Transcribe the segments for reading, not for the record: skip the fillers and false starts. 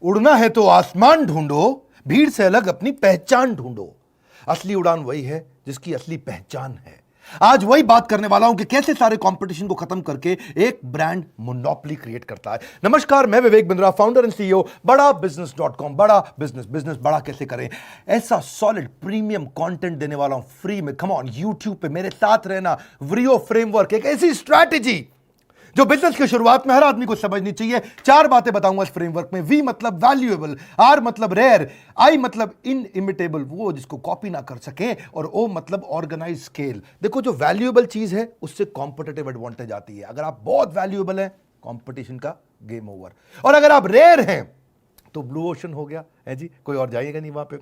उड़ना है तो आसमान ढूंढो, भीड़ से अलग अपनी पहचान ढूंढो। असली उड़ान वही है जिसकी असली पहचान है। आज वही बात करने वाला हूं कि कैसे सारे कंपटीशन को खत्म करके एक ब्रांड मोनोपोली क्रिएट करता है। नमस्कार, मैं Vivek Bindra, founder and CEO बड़ा बिजनेस.com। बड़ा बिजनेस बड़ा कैसे करें, ऐसा सॉलिड प्रीमियम कंटेंट देने वाला हूं फ्री में। कम ऑन, यूट्यूब पे मेरे साथ रहना। व्रियो फ्रेमवर्क, एक ऐसी स्ट्रैटेजी जो बिजनेस की शुरुआत में हर आदमी को समझनी चाहिए। 4 बातें बताऊंगा इस फ्रेमवर्क में। वी मतलब वैल्यूएबल, आर मतलब रेयर, आई मतलब इनइमिटेबल, वो जिसको कॉपी ना कर सके, और ओ मतलब ऑर्गेनाइज स्केल। देखो, जो वैल्यूएबल चीज है उससे कॉम्पिटिटिव एडवांटेज आती है। अगर आप बहुत वैल्यूएबल हैं, कॉम्पिटिशन का गेम ओवर। और अगर आप रेयर हैं तो ब्लू ओशन हो गया है जी, कोई और जाइएगा नहीं वहां पे,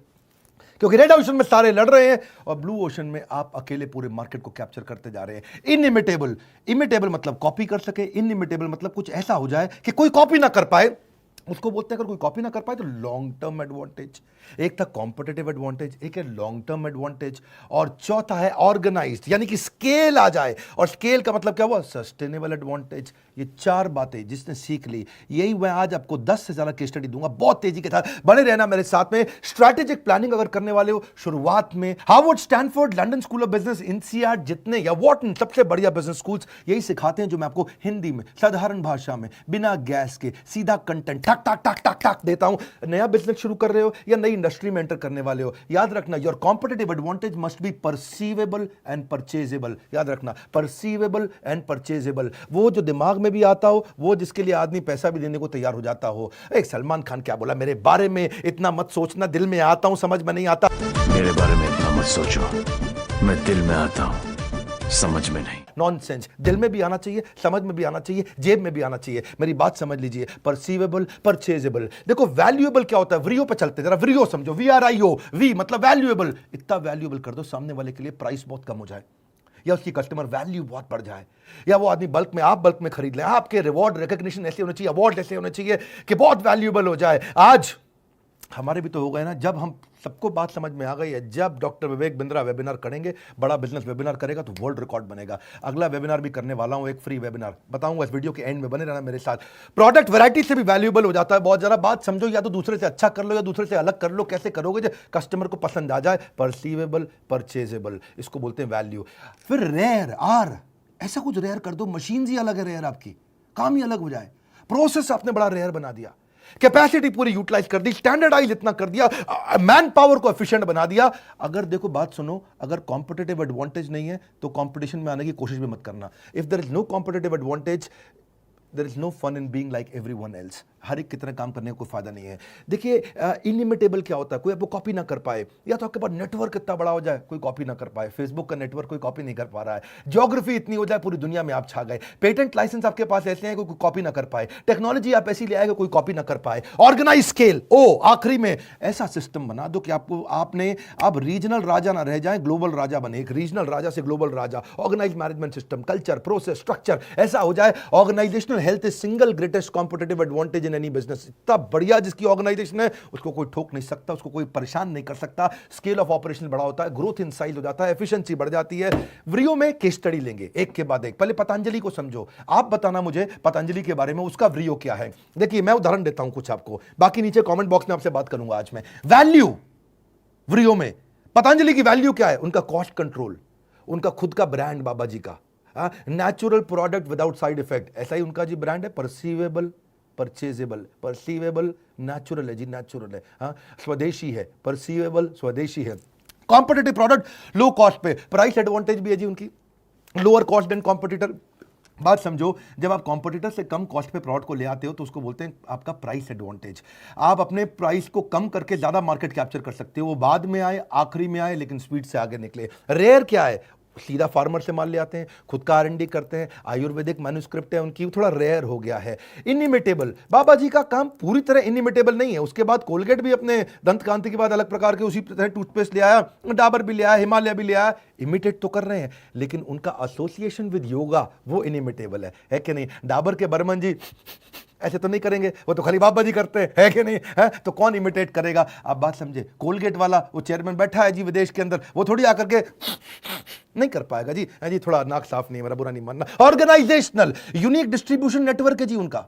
क्योंकि रेड ओशन में सारे लड़ रहे हैं और ब्लू ओशन में आप अकेले पूरे मार्केट को कैप्चर करते जा रहे हैं। इनइमिटेबल, इमिटेबल मतलब कॉपी कर सके, इनइमिटेबल मतलब कुछ ऐसा हो जाए कि कोई कॉपी ना कर पाए, उसको बोलते हैं। अगर कोई कॉपी ना कर पाए तो लॉन्ग टर्म एडवांटेज। एक था कॉम्पिटिटिव एडवांटेज, एक है लॉन्ग टर्म एडवांटेज, और चौथा है ऑर्गेनाइज्ड, यानी कि स्केल आ जाए। और स्केल का मतलब क्या हुआ? Sustainable advantage. ये 4 बातें जिसने सीख ली, यही मैं आज आपको 10 से ज्यादा केस स्टडी दूंगा। बहुत तेजी के साथ बने रहना मेरे साथ में। स्ट्रैटेजिक प्लानिंग अगर करने वाले हो, शुरुआत में Harvard, Stanford, London School of business, INSEAD जितने या वॉटन सबसे बढ़िया बिजनेस स्कूल्स यही सिखाते हैं, जो मैं आपको हिंदी में साधारण भाषा में बिना गैस के सीधा कंटेंट टक टक टक टक टक देता हूं। नया बिजनेस शुरू कर रहे हो या नई इंडस्ट्री में एंटर करने वाले हो, याद रखना, your competitive advantage must be perceivable and purchasable. याद रखना, परसीवेबल एंड परचेजेबल, वो जो दिमाग में भी आता हो, वो जिसके लिए आदमी पैसा भी देने को तैयार हो जाता हो। एक सलमान खान क्या बोला मेरे बारे में? इतना मत सोचना, दिल में आता हूं, समझ में नहीं आता। मेरे बारे में इतना मत सोचो, मैं दिल में आता हूं, समझ में नहीं। नॉनसेंस। दिल में भी आना चाहिए, समझ में भी आना चाहिए, जेब में भी आना चाहिए। मेरी बात समझ लीजिए। परसीवेबल, परचेजेबल। देखो, वैल्यूएबल क्या होता है? व्रियो पे चलते, जरा व्रियो समझो। VRIO, वी मतलब वैल्यूएबल। इतना वैल्यूएबल कर दो सामने वाले के लिए प्राइस बहुत कम हो जाए, या उसकी कस्टमर वैल्यू बहुत बढ़ जाए, या वो आदमी बल्क में, आप बल्क में खरीद लें। आपके रिवॉर्ड, रिकॉग्निशन ऐसे होने चाहिए, अवार्ड ऐसे होने चाहिए कि बहुत वैल्यूएबल हो जाए। आज हमारे भी तो हो गए ना, जब हम सबको बात समझ में आ गई है, जब डॉक्टर विवेक बिंद्रा वेबिनार करेंगे, बड़ा बिजनेस वेबिनार करेगा तो वर्ल्ड रिकॉर्ड बनेगा। अगला वेबिनार भी करने वाला हूं, एक फ्री वेबिनार बताऊंगा, इस वीडियो के एंड में बने रहना मेरे साथ। प्रोडक्ट वैरायटी से भी वैल्यूएबल हो जाता है बहुत। जरा बात समझो, या तो दूसरे से अच्छा कर लो या दूसरे से अलग कर लो। कैसे करोगे? जो कस्टमर को पसंद आ जाए। परसीवेबल, परचेजेबल, इसको बोलते हैं वैल्यू। फिर रेयर, आर, ऐसा कुछ रेयर कर दो, मशीन ही अलग है रेयर, आपकी काम ही अलग हो जाए। प्रोसेस आपने बड़ा रेयर बना दिया, कैपेसिटी पूरी यूटिलाइज कर दी, स्टैंडर्डाइज इतना कर दिया, मैन पावर को एफिशिएंट बना दिया। अगर देखो, बात सुनो, अगर कॉम्पिटिटिव एडवांटेज नहीं है तो कंपटीशन में आने की कोशिश भी मत करना। If there is no competitive advantage, there is no fun in being like everyone else. हर एक की तरह काम करने का कोई फायदा नहीं है। देखिए, इनइमिटेबल क्या होता है? कोई आपको कॉपी ना कर पाए, या तो आपके पास नेटवर्क इतना बड़ा हो जाए कोई कॉपी ना कर पाए। फेसबुक का नेटवर्क कोई कॉपी नहीं कर पा रहा है। ज्योग्राफी इतनी हो जाए पूरी दुनिया में आप छा गए। पेटेंट लाइसेंस आपके पास ऐसे हैं कोई कॉपी ना कर पाए। टेक्नोलॉजी आप ऐसी ले आएगा कोई कॉपी ना कर पाए। ऑर्गेनाइज स्केल, ओ आखिरी में ऐसा सिस्टम बना दो कि आप रीजनल राजा ना रह जाए, ग्लोबल राजा बने। एक रीजनल राजा से ग्लोबल राजा। Organise management system, culture, process, structure ऐसा हो जाए। Organisational health is single greatest competitive advantage in any business. इतना बढ़िया जिसकी ऑर्गेनाइजेशन है, उसको कोई ठोक नहीं सकता, उसको कोई परेशान नहीं कर सकता। स्केल ऑफ ऑपरेशन बड़ा होता है, ग्रोथ इन साइज हो जाता है, एफिशिएंसी बढ़ जाती है। व्रियो में केस स्टडी लेंगे एक के बाद एक। पहले पतंजलि को समझो, आप बताना मुझे पतंजलि के बारे में, उसका व्रियो क्या है। देखिए, मैं उदाहरण देता हूं कुछ आपको, बाकी नीचे कमेंट बॉक्स में आपसे बात करूंगा आज मैं। वैल्यू व्रियो में पतंजलि की वैल्यू क्या है? उनका कॉस्ट कंट्रोल, उनका खुद का ब्रांड बाबा जी का, natural product without side effect, ऐसा ही उनका जी ब्रांड है। परसीवेबल, परचेजेबल, परसीवेबल नेचुरल है जी, नेचुरल है। हाँ, स्वदेशी है, परसीवेबल स्वदेशी है। कॉम्पिटिटिव प्रोडक्ट, लो कॉस्ट पे, प्राइस एडवांटेज भी है जी उनकी, लोअर कॉस्ट देन कॉम्पिटिटर। बात समझो, जब आप कॉम्पिटिटर से कम कॉस्ट पे प्रोडक्ट को ले आते हो तो उसको बोलते हैं आपका प्राइस एडवांटेज। आप अपने प्राइस को कम करके ज्यादा मार्केट कैप्चर कर सकते हो। वो बाद में आए, आखिरी में आए, लेकिन स्पीड से आगे निकले। रेयर क्या है? सीधा फार्मर से माल ले आते हैं, खुद का R&D करते हैं, आयुर्वेदिक मैन्युस्क्रिप्ट है उनकी, थोड़ा रेयर हो गया है। इनइमिटेबल, बाबा जी का काम पूरी तरह इनइमिटेबल नहीं है। उसके बाद कोलगेट भी अपने दंत कांति के बाद अलग प्रकार के उसी तरह टूथपेस्ट ले आया, डाबर भी ले आया, हिमालय भी ले आया। इमिटेट तो कर रहे हैं, लेकिन उनका एसोसिएशन विद योगा वो इनइमिटेबल है कि नहीं? डाबर के बर्मन जी ऐसे तो नहीं करेंगे, वो तो खाली बाबा जी करते हैं, है कि नहीं? है तो कौन इमिटेट करेगा? आप बात समझे। कोलगेट वाला वो चेयरमैन बैठा है जी विदेश के अंदर, वो थोड़ी आकर के नहीं कर पाएगा जी। है जी, थोड़ा नाक साफ नहीं है, मेरा बुरा नहीं मानना। ऑर्गेनाइजेशनल यूनिक डिस्ट्रीब्यूशन नेटवर्क है जी उनका।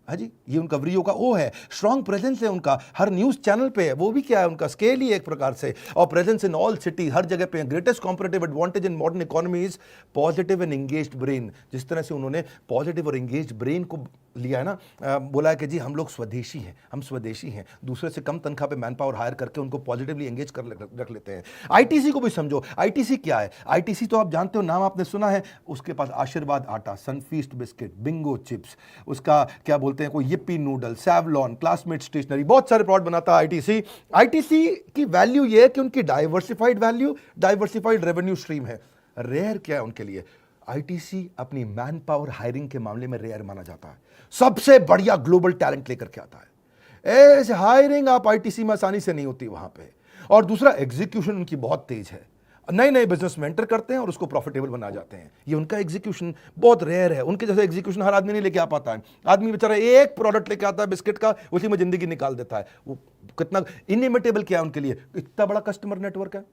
हाँ जी, ये उनका व्रियो का ओ है, स्ट्रॉन्ग प्रेजेंस है उनका, हर न्यूज़ चैनल पे है, वो भी क्या है उनका स्केल ही है एक प्रकार से, और प्रेजेंस इन ऑल सिटी, हर जगह पे। Greatest competitive advantage in modern economy is positive and engaged brain. जिस तरह से उन्होंने पॉजिटिव और एंगेज्ड ब्रेन को लिया है ना, बोला है कि जी हम लोग स्वदेशी हैं, हम स्वदेशी हैं, दूसरे से कम तनख्वाह पे मैन पावर हायर करके उनको पॉजिटिवली एंगेज कर रख लेते हैं। आईटीसी को भी समझो, आईटीसी क्या है? आईटीसी तो आप जानते हो, नाम आपने सुना है, उसके पास आशीर्वाद आटा, सनफीस्ट बिस्किट, बिंगो चिप्स, उसका क्या बोलते हैं, कोई yippee noodle, Savlon, Classmate stationery, बहुत सारे प्रोडक्ट बनाता है आईटीसी। आईटीसी की वैल्यू ये है कि उनकी diversified value, diversified revenue stream है। रेयर क्या है उनके लिए? आईटीसी अपनी मैन पावर हायरिंग के मामले में रेयर माना जाता है, सबसे बढ़िया ग्लोबल टैलेंट लेकर के आता है। ऐसे हायरिंग आप आईटीसी में आसानी से नहीं होती वहां पे। और दूसरा, एग्जीक्यूशन उनकी बहुत तेज है, नए नए बिजनेस में एंटर करते हैं और उसको प्रॉफिटेबल बना जाते हैं। ये उनका एग्जीक्यूशन बहुत रेयर है, उनके जैसे एग्जीक्यूशन हर आदमी नहीं लेके आ पाता है। आदमी बेचारा एक प्रोडक्ट लेके आता है बिस्किट का, उसी में जिंदगी निकाल देता है। वो कितना इनइमिटेबल क्या है उनके लिए, इतना बड़ा कस्टमर नेटवर्क है,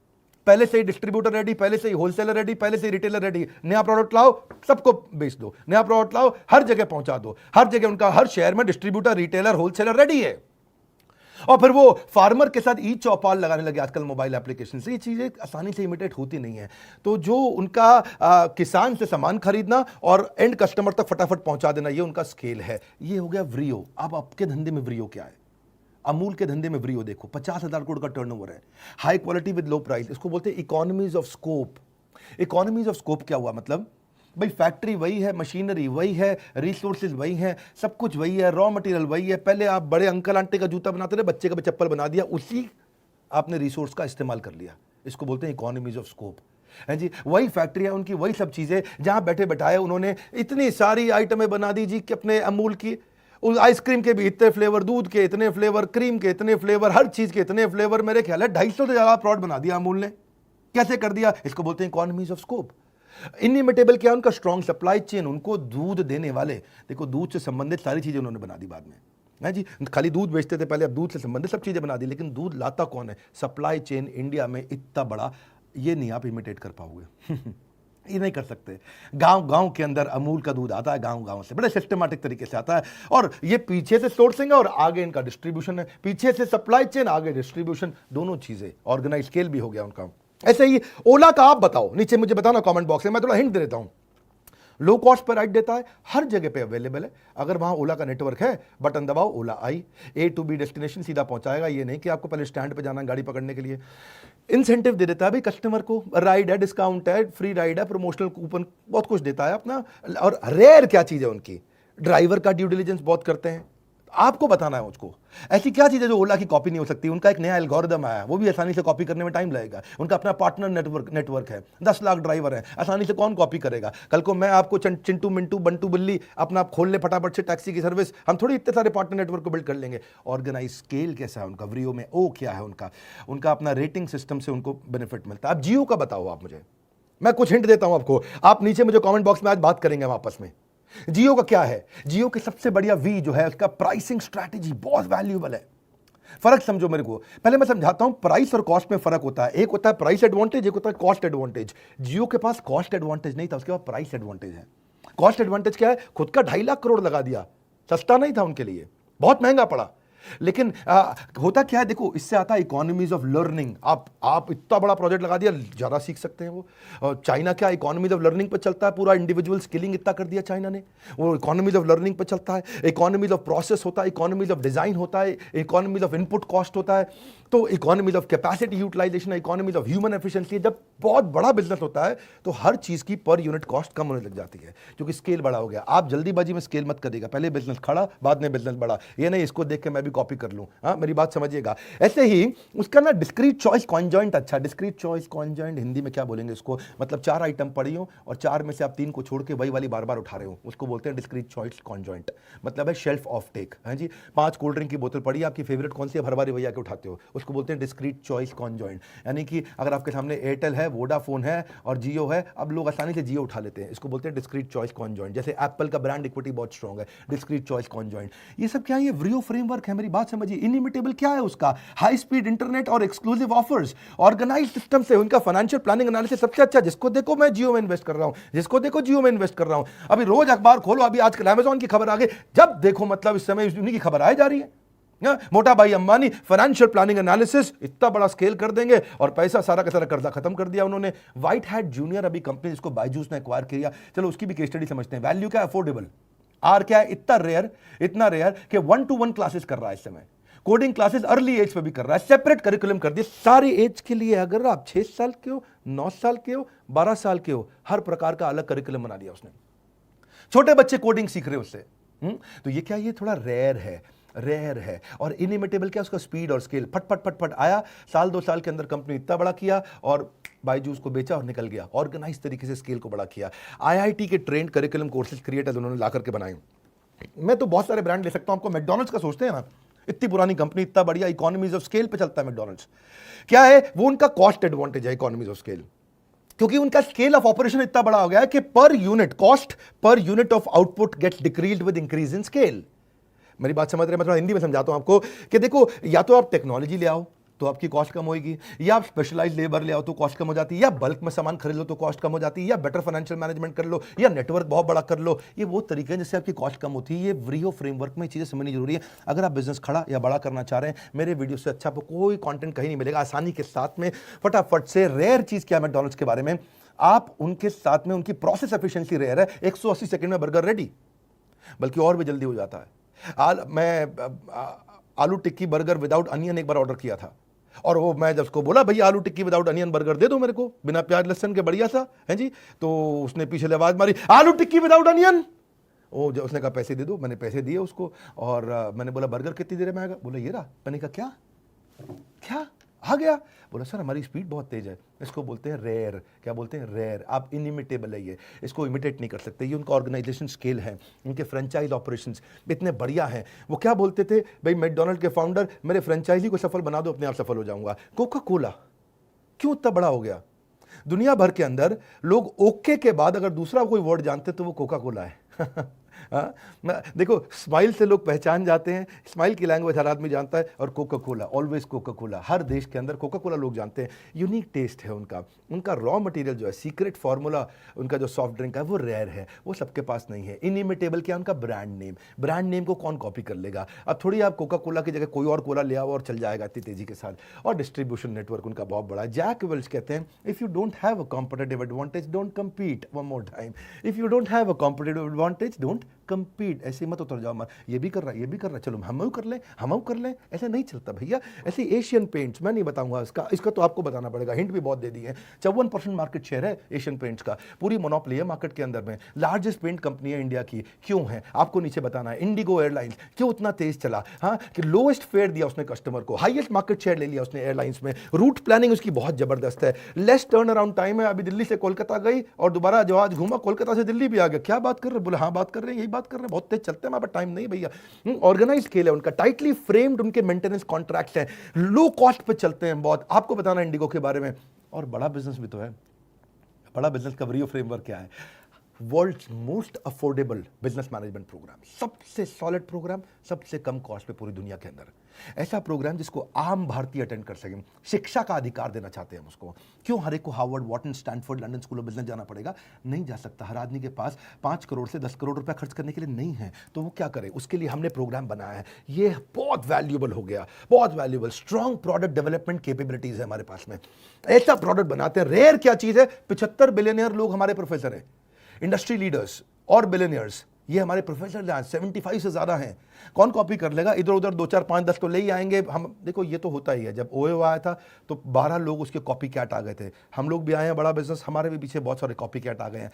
पहले से ही डिस्ट्रीब्यूटर रेडी, पहले से ही होलसेलर रेडी, पहले से ही रिटेलर रेडी। नया प्रोडक्ट लाओ, सबको बेच दो, नया प्रोडक्ट लाओ, हर जगह पहुंचा दो, हर जगह उनका, हर शहर में डिस्ट्रीब्यूटर, रिटेलर, होलसेलर रेडी है। और फिर वो फार्मर के साथ ई चौपाल लगाने लगे आजकल मोबाइल एप्लीकेशन से। ये चीजें आसानी से इमिटेट होती नहीं है। तो जो उनका किसान से सामान खरीदना और एंड कस्टमर तक फटाफट पहुंचा देना, ये उनका स्केल है। ये हो गया व्रियो। अब आपके धंधे में व्रियो क्या है? अमूल के धंधे में व्रियो देखो, 50,000 करोड़ का टर्नओवर है, high quality with low price. इसको बोलते हैं economies of scope. Economies of scope क्या हुआ? मतलब भाई फैक्ट्री वही है, मशीनरी वही है, रिसोर्सेज वही है, सब कुछ वही है, रॉ मटेरियल वही है। पहले आप बड़े अंकल आंटी का जूता बनाते थे, बच्चे का भी चप्पल बना दिया, उसी आपने रिसोर्स का इस्तेमाल कर लिया। इसको बोलते हैं इकोनॉमीज ऑफ स्कोप, है जी। वही फैक्ट्री है उनकी, वही सब चीजें, जहां बैठे बैठाए उन्होंने इतनी सारी आइटमें बना दी जी कि अपने अमूल की, उस आइसक्रीम के भी इतने फ्लेवर, दूध के इतने फ्लेवर, क्रीम के इतने फ्लेवर, हर चीज के इतने फ्लेवर। मेरे ख्याल है 250 से ज्यादा प्रोडक्ट बना दिया अमूल ने। कैसे कर दिया? इसको बोलते हैं इकोनॉमीज ऑफ स्कोप। इनइमिटेबल क्या है? उनका स्ट्रॉन्ग सप्लाई चेन। उनको दूध देने वाले, देखो दूध से संबंधित सारी चीजें उन्होंने बना दी बाद में, है जी। खाली दूध बेचते थे पहले, अब दूध से संबंधित सब चीजें बना दी। लेकिन दूध लाता कौन है? सप्लाई चेन इंडिया में इतना बड़ा, ये नहीं आप इमिटेट कर पाओगे। ये नहीं कर सकते। गांव गांव के अंदर अमूल का दूध आता है, गांव गांव से बड़े सिस्टमैटिक तरीके से आता है। और ये पीछे से सोर्सिंग है और आगे इनका डिस्ट्रीब्यूशन है। पीछे से सप्लाई चेन, आगे डिस्ट्रीब्यूशन, दोनों चीजें। ऑर्गेनाइज स्केल भी हो गया उनका। ऐसे ही ओला का आप बताओ, नीचे मुझे बताना कमेंट बॉक्स में, मैं थोड़ा हिंट दे देता हूं। लो कॉस्ट पर राइड देता है, हर जगह पे अवेलेबल है। अगर वहां ओला का नेटवर्क है, बटन दबाओ, ओला आई, ए टू बी डेस्टिनेशन सीधा पहुंचाएगा। ये नहीं कि आपको पहले स्टैंड पे जाना है गाड़ी पकड़ने के लिए। इंसेंटिव दे देता है भाई कस्टमर को, राइड है, डिस्काउंट है, फ्री राइड है, प्रमोशनल कूपन, बहुत कुछ देता है अपना। और रेयर क्या चीज है उनकी? ड्राइवर का ड्यू डिलिजेंस बहुत करते हैं, आपको बताना है मुझको। ऐसी क्या चीज है जो ओला की कॉपी नहीं हो सकती? उनका एक नया एल्गोरिदम आया, वो भी आसानी से कॉपी करने में टाइम लगेगा। उनका अपना पार्टनर नेटवर्क है, 10 लाख ड्राइवर है, आसानी से कौन कॉपी करेगा? कल को मैं आपको चिंटू मिंटू बंटू बिल्ली अपना आप खोल ले फटाफट से टैक्सी की सर्विस, हम थोड़ी इतने सारे पार्टनर नेटवर्क को बिल्ड कर लेंगे। ऑर्गेनाइज स्केल कैसा है उनका? व्रियो में ओ क्या है उनका? उनका अपना रेटिंग सिस्टम से उनको बेनिफिट मिलता है। अब जियो का बताओ आप मुझे, मैं कुछ हिंट देता हूं आपको, आप नीचे मुझे कमेंट बॉक्स में आज बात करेंगे आपस में। जियो का क्या है? जियो की सबसे बढ़िया वी जो है, उसका प्राइसिंग स्ट्रैटेजी बहुत वैल्यूएबल है। फर्क समझो मेरे को, पहले मैं समझाता हूं। प्राइस और कॉस्ट में फर्क होता है। एक होता है प्राइस एडवांटेज, एक होता है कॉस्ट एडवांटेज। जियो के पास कॉस्ट एडवांटेज नहीं था, उसके पास प्राइस एडवांटेज है। कॉस्ट एडवांटेज क्या है? खुद का 2.5 लाख करोड़ लगा दिया, सस्ता नहीं था उनके लिए, बहुत महंगा पड़ा। लेकिन होता क्या है, देखो इससे आता है इकोनॉमीज ऑफ लर्निंग। आप इतना बड़ा प्रोजेक्ट लगा दिया, ज्यादा सीख सकते हैं वो। चाइना क्या इकोनॉमीज ऑफ लर्निंग पे चलता है, पूरा इंडिविजुअल स्किलिंग इतना कर दिया चाइना ने, वो इकोनॉमीज ऑफ लर्निंग पे चलता है। इकोनॉमीज ऑफ प्रोसेस होता है, इकोनॉमीज ऑफ डिजाइन होता है, इकोनॉमीज ऑफ इनपुट कॉस्ट होता है, तो economies of capacity utilisation, economies of human efficiency. जब बहुत बड़ा बिजनेस होता है तो हर चीज की पर यूनिट कॉस्ट कम होने लग जाती है, क्योंकि स्केल बड़ा हो गया। आप जल्दीबाजी में स्केल मत करिएगा, पहले बिजनेस खड़ा बाद में बिजनेस बड़ा, ये नहीं इसको देख के मैं भी कॉपी कर लूं। हाँ, मेरी बात समझिएगा। ऐसे ही उसका ना डिस्क्रीट चॉइस कॉन्जॉइंट, अच्छा डिस्क्रीट चॉइस कॉन्जॉइंट हिंदी में क्या बोलेंगे इसको? मतलब 4 आइटम पड़ी हो और 4 में से आप 3 को छोड़ के वही वाली बार बार उठा रहे हो, उसको बोलते हैं डिस्क्रीट चॉइस कॉन्जॉइंट। मतलब है शेल्फ ऑफ टेक, है जी। 5 कोल्ड ड्रिंक की बोतल पड़ी, आपकी फेवरेट कौन सी है? भरवारी भैया के उठाते हो, उसको बोलते हैं डिस्क्रीट चॉइस कॉन्जॉइंट। यानी कि अगर आपके सामने एयरटेल है, वोडाफोन है और जियो है, अब लोग आसानी से जियो उठा लेते हैं, इसको बोलते हैं डिस्क्रीट चॉइस कॉन्जॉइंट। जैसे एप्पल का ब्रांड इक्विटी बहुत स्ट्रॉन्ग है, डिस्क्रीट चॉइस कॉन्जॉइंट। ये सब क्या है? ये व्रियो फ्रेमवर्क है। मेरी बात समझिए, इनिमिटेबल क्या है उसका? हाई स्पीड इंटरनेट और एक्सक्लूसिव ऑफर्स, ऑर्गेनाइज सिस्टम से उनका फाइनेंशियल प्लानिंग एनालिसिस सबसे अच्छा। जिसको देखो मैं जियो में इन्वेस्ट कर रहा हूं, जिसको देखो जियो में इन्वेस्ट कर रहा हूं। अभी रोज अखबार खोलो, अभी आजकल अमेजॉन की खबर आ गई, जब देखो मतलब इस समय उन्हीं की खबर आ जा रही है। मोटा भाई अंबानी फाइनेंशियल प्लानिंग एनालिसिस इतना बड़ा स्केल कर देंगे और पैसा सारा का सारा कर्जा खत्म कर दिया उन्होंने। व्हाइट हैट जूनियर अभी कंपनी जिसको बायजूस ने एक्वायर किया, चलो उसकी भी केस स्टडी समझते हैं। वैल्यू क्या है? अफोर्डेबल। आर क्या है? इतना रेयर कि 1-to-1 क्लासेस कर रहा है इस समय। कोडिंग क्लासेस अर्ली एज पे भी कर रहा है, सेपरेट करिकुलम कर दिया सारी एज के लिए। अगर आप 6 साल के हो, 9 साल के हो, 12 साल के हो, हर प्रकार का अलग करिकुलम बना दिया उसने। छोटे बच्चे कोडिंग सीख रहे उससे। तो ये क्या, ये थोड़ा रेयर है। और इनिमिटेबल क्या, उसका स्पीड और स्केल। फट आया, साल 2 साल के अंदर कंपनी इतना बड़ा किया और बायजूस को बेचा और निकल गया। ऑर्गेनाइज तरीके से स्केल को बड़ा किया। आईआईटी के ट्रेंड करिकुलम कोर्सेज क्रिएटर्स उन्होंने ला करके बनाए। मैं तो बहुत सारे ब्रांड ले सकता हूं आपको। मैकडॉनल्ड्स का सोचते हैं ना, इतनी पुरानी कंपनी, इतना बढ़िया, इकोनॉमीज ऑफ स्केल पे चलता है मैकडॉनल्ड्स। क्या है वो? उनका कॉस्ट एडवांटेज है, इकोनॉमीज ऑफ स्केल। क्योंकि उनका स्केल ऑफ ऑपरेशन इतना बड़ा हो गया है कि per unit cost, per unit of output gets decreased with increase in scale. मेरी बात समझ रहे हैं? मैं थोड़ा हिंदी में समझाता हूं आपको कि देखो, या तो आप टेक्नोलॉजी ले आओ तो आपकी कॉस्ट कम होगी, या आप स्पेशलाइज लेबर ले आओ तो कॉस्ट कम हो जाती है, या बल्क में सामान खरीद लो तो कॉस्ट कम हो जाती है, या बेटर फाइनेंशियल मैनेजमेंट कर लो, या नेटवर्क बहुत बड़ा कर लो। ये वो तरीके हैं जिससे आपकी कॉस्ट कम होती है। ये व्रियो फ्रेमवर्क में चीजें समझनी जरूरी है। अगर आप बिजनेस खड़ा या बड़ा करना चाह रहे हैं, मेरे वीडियो से अच्छा आपको कोई कंटेंट कहीं नहीं मिलेगा। आसानी के साथ में फटाफट से रेयर चीज क्या है मैकडॉनल्ड्स के बारे में, आप उनके साथ में उनकी प्रोसेस एफिशिएंसी रेयर है। 180 सेकंड में बर्गर रेडी, बल्कि और भी जल्दी हो जाता है। मैं आलू टिक्की बर्गर विदाउट अनियन एक बार ऑर्डर किया था, और वो मैं जब उसको बोला भैया आलू टिक्की विदाउट अनियन बर्गर दे दो मेरे को, बिना प्याज लहसुन के, बढ़िया सा है जी, तो उसने पीछे से आवाज मारी, आलू टिक्की विदाउट अनियन। वो जब उसने कहा पैसे दे दो, मैंने पैसे दिए उसको, और मैंने बोला बर्गर कितनी देर में आएगा? बोला ये रहा। मैंने कहा क्या आ गया? बोला सर हमारी स्पीड बहुत तेज है। इसको बोलते हैं रेयर। क्या बोलते हैं? रेयर। आप इनिमिटेबल है, ये इसको इमिटेट नहीं कर सकते। ये उनका ऑर्गेनाइजेशन स्केल है, उनके फ्रेंचाइज ऑपरेशंस इतने बढ़िया हैं। वो क्या बोलते थे, भाई मैकडॉनल्ड के फाउंडर, मेरे फ्रेंचाइजी को सफल बना दो, अपने आप सफल हो जाऊंगा। कोका कोला क्यों इतना बड़ा हो गया? दुनिया भर के अंदर लोग ओके के बाद अगर दूसरा कोई वर्ड जानते तो वो कोका कोला है। देखो, स्माइल से लोग पहचान जाते हैं, स्माइल की लैंग्वेज हर आदमी जानता है, और Coca Cola, always Coca Cola, हर देश के अंदर कोका कोला लोग जानते हैं। यूनिक टेस्ट है उनका रॉ मटेरियल जो है, सीक्रेट फार्मूला, उनका जो सॉफ्ट ड्रिंक है वो रेयर है, वो सबके पास नहीं है। इनिमिटेबल क्या? उनका ब्रांड नेम को कौन कॉपी कर लेगा? अब थोड़ी आप कोका कोला की जगह कोई और कोला ले आओ और चल जाएगा इतनी तेजी के साथ। और डिस्ट्रीब्यूशन नेटवर्क उनका बहुत बड़ा है। जैक वेल्च कहते हैं, if you don't have a competitive advantage don't compete. One more time, if you don't have a competitive advantage don't compete. ऐसे मत उतर जाओ, ये भी कर रहा है, चलो हम कर लें, ऐसे नहीं चलता भैया। ऐसे एशियन पेंट्स, मैं नहीं बताऊंगा इसका तो आपको बताना पड़ेगा, हिंट भी बहुत दे दिए हैं। 54% मार्केट शेयर है एशियन पेंट्स का, पूरी मोनोपोली है मार्केट के अंदर में। लार्जेस्ट पेंट कंपनी है इंडिया की। क्यों है आपको नीचे बताना है। इंडिगो एयरलाइंस क्यों इतना तेज चला? हाँ, कि लोएस्ट फेयर दिया उसने कस्टमर को, हाईएस्ट मार्केट शेयर ले लिया उसने एयरलाइंस में। रूट प्लानिंग उसकी बहुत जबरदस्त है, लेस टर्न अराउंड टाइम है। अभी दिल्ली से कोलकाता गई और दोबारा जो आज घूमा कोलकाता से दिल्ली भी आ गया। क्या बात कर रहे? बोले हाँ बात कर रहे हैं, यही बात कर रहे हैं, बहुत तेज चलते हैं, हमारे टाइम नहीं भैया। ऑर्गेनाइज खेल है उनका, टाइटली फ्रेम्ड उनके मेंटेनेंस कॉन्ट्रैक्ट्स हैं, लो कॉस्ट पे चलते हैं बहुत। आपको बताना इंडिगो के बारे में, और बड़ा बिजनेस भी तो है। बड़ा बिजनेस का व्रियो फ्रेमवर्क क्या है? World's most affordable business management programme, सबसे सॉलिड प्रोग्राम, सबसे कम कॉस्ट पे पूरी दुनिया के अंदर। ऐसा प्रोग्राम जिसको आम भारतीय अटेंड कर सकें। शिक्षा का अधिकार देना चाहते हैं हम उसको। क्यों हर एक को Harvard, Wharton, Stanford, London School of Business जाना पड़ेगा? नहीं जा सकता। हर आदमी के पास 5 करोड़ से 10 करोड़ रुपया खर्च करने के लिए नहीं है, तो वो क्या करे? उसके लिए हमने प्रोग्राम बनाया है। ये बहुत वैल्यूएबल हो गया, बहुत valuable. Strong product development capabilities है हमारे पास में। ऐसा प्रोडक्ट बनाते हैं। रेयर क्या चीज है? 75 बिलियनियर लोग हमारे प्रोफेसर हैं, इंडस्ट्री लीडर्स और बिलियनियर्स, ये हमारे प्रोफेसर हैं। 75 से ज्यादा हैं। कौन कॉपी कर लेगा? इधर उधर 2 4 5 10 तो ले ही आएंगे हम। देखो ये तो होता ही है। जब ओयो आया था तो 12 लोग उसके कॉपी कैट आ गए थे। हम लोग भी आए हैं, बड़ा बिजनेस, हमारे भी पीछे बहुत सारे कॉपी कैट आ गए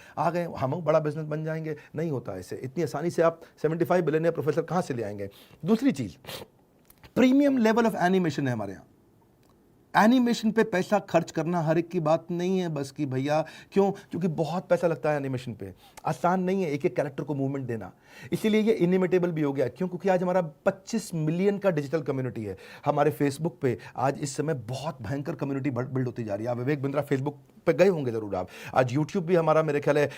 हम बड़ा बिजनेस बन जाएंगे। नहीं होता ऐसे, इतनी आसानी से आप 75 बिलियनियर प्रोफेसर कहां से ले आएंगे? दूसरी चीज, प्रीमियम लेवल ऑफ एनिमेशन है हमारे यहाँ। एनिमेशन पे पैसा खर्च करना हर एक की बात नहीं है बस की भैया। क्यों? क्योंकि बहुत पैसा लगता है एनिमेशन पे, आसान नहीं है एक एक कैरेक्टर को मूवमेंट देना। इसीलिए ये इनिमिटेबल भी हो गया। क्यों? क्योंकि आज हमारा 25 मिलियन का डिजिटल कम्युनिटी है। हमारे फेसबुक पे आज इस समय बहुत भयंकर कम्युनिटी बिल्ड होती जा रही है। आप विवेक बिंद्रा फेसबुक पे गए होंगे जरूर आप। आज यूट्यूब भी हमारा मेरे ख्याल है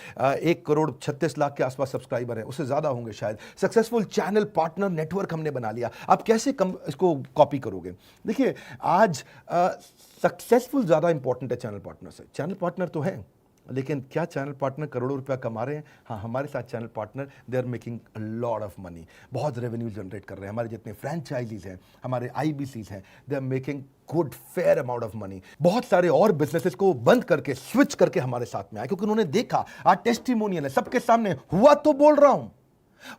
1,36,00,000 के आसपास सब्सक्राइबर है, उससे ज़्यादा होंगे शायद। सक्सेसफुल चैनल पार्टनर नेटवर्क हमने बना लिया। आप कैसे इसको कॉपी करोगे? देखिए आज सक्सेसफुल ज़्यादा इंपॉर्टेंट है चैनल पार्टनर से। चैनल पार्टनर तो है, लेकिन क्या चैनल पार्टनर करोड़ों रुपया कमा रहे हैं? हाँ, हमारे साथ channel partner they are making a lot of money, बहुत रेवेन्यू जनरेट कर रहे हैं। हमारे जितने फ्रेंचाइजीज हैं, हमारे IBCs हैं, they are making good fair amount of money. बहुत सारे और बिजनेसेस को बंद करके स्विच करके हमारे साथ में आए, क्योंकि उन्होंने देखा आज टेस्टिमोनियल है सबके सामने। हुआ तो बोल रहा हूं,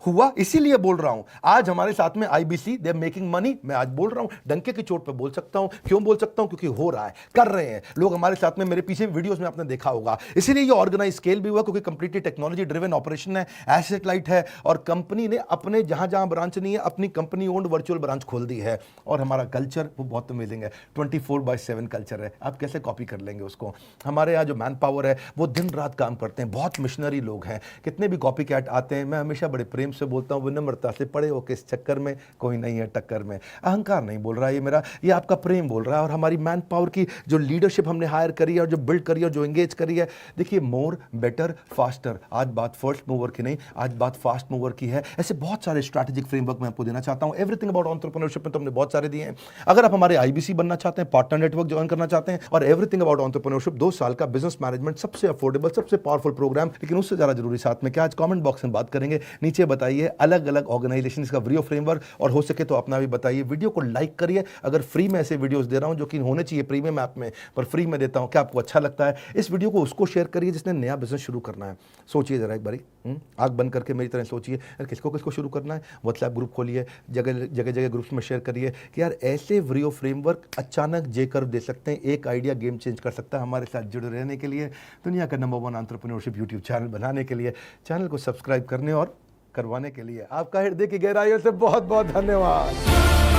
हुआ इसीलिए बोल रहा हूं। आज हमारे साथ में IBC they are making money. मैं आज बोल रहा हूं, डंके की चोट पे बोल सकता हूं। क्यों बोल सकता हूं? क्योंकि हो रहा है, कर रहे हैं लोग हमारे साथ में। मेरे पीछे वीडियोस में आपने देखा होगा। इसीलिए ये ऑर्गेनाइज स्केल भी हुआ, क्योंकि कंप्लीटली टेक्नोलॉजी ड्रिवन ऑपरेशन है, एसेट लाइट है, और कंपनी ने अपने जहां जहां ब्रांच नहीं है अपनी कंपनी ओन्ड वर्चुअल ब्रांच खोल दी है। और हमारा कल्चर वो बहुत अमेजिंग है, 24/7 कल्चर है। आप कैसे कॉपी कर लेंगे उसको? हमारे यहाँ जो मैन पावर है वो दिन रात काम करते हैं, बहुत मिशनरी लोग हैं। कितने भी कॉपी कैट आते हैं, मैं हमेशा बड़े प्रेम से बोलता हूँ, विनम्रता से, पड़े हो किस चक्कर में, कोई नहीं है टक्कर में। अहंकार नहीं बोल रहा है ये मेरा, ये आपका प्रेम बोल रहा है। और हमारी मैन पावर की जो लीडरशिप हमने हायर करी है और जो बिल्ड करी है और जो एंगेज करी है, देखिए मोर बेटर फास्टर। आज बात फर्स्ट मूवर की नहीं, आज बात फास्ट मूवर की है। ऐसे बहुत सारे स्ट्रैटेजिक फ्रेमवर्क मैं आपको देना चाहता हूँ। एवरीथिंग अबाउट एंटरप्रेन्योरशिप में तो हमने बहुत सारे दिए हैं। अगर आप हमारे IBC बनना चाहते हैं, पार्टनर नेटवर्क ज्वाइन करना चाहते हैं, और एवरीथिंग अबाउट एंटरप्रेन्योरशिप 2 साल का बिजनेस मैनेजमेंट, सबसे अफोर्डेबल, सबसे पावरफुल प्रोग्राम। लेकिन उससे ज़्यादा जरूरी साथ में क्या, आज कमेंट बॉक्स में बात करेंगे। नीचे बताइए अलग अलग ऑर्गेनाइजेशन का व्रियो फ्रेमवर्क, और हो सके तो अपना भी बताइए। वीडियो को लाइक करिए। अगर फ्री में ऐसे वीडियोस दे रहा हूं जो कि होने चाहिए प्रीमियम ऐप में, पर फ्री में देता हूं, क्या आपको अच्छा लगता है? इस वीडियो को उसको शेयर करिए जिसने नया बिजनेस शुरू करना है। सोचिए जरा एक बारी, आंख बंद करके मेरी तरह सोचिए, यार किसको किसको शुरू करना है। व्हाट्सएप ग्रुप खोलिए, जगह जगह ग्रुप्स में शेयर करिए कि यार ऐसे व्रियो फ्रेमवर्क अचानक जे कर्व दे सकते हैं, एक आइडिया गेम चेंज कर सकता है। हमारे साथ जुड़े रहने के लिए, दुनिया का नंबर 1 एंटरप्रेन्योरशिप यूट्यूब चैनल बनाने के लिए, चैनल को सब्सक्राइब करने और करवाने के लिए आपका हृदय की गहराइयों से बहुत बहुत धन्यवाद।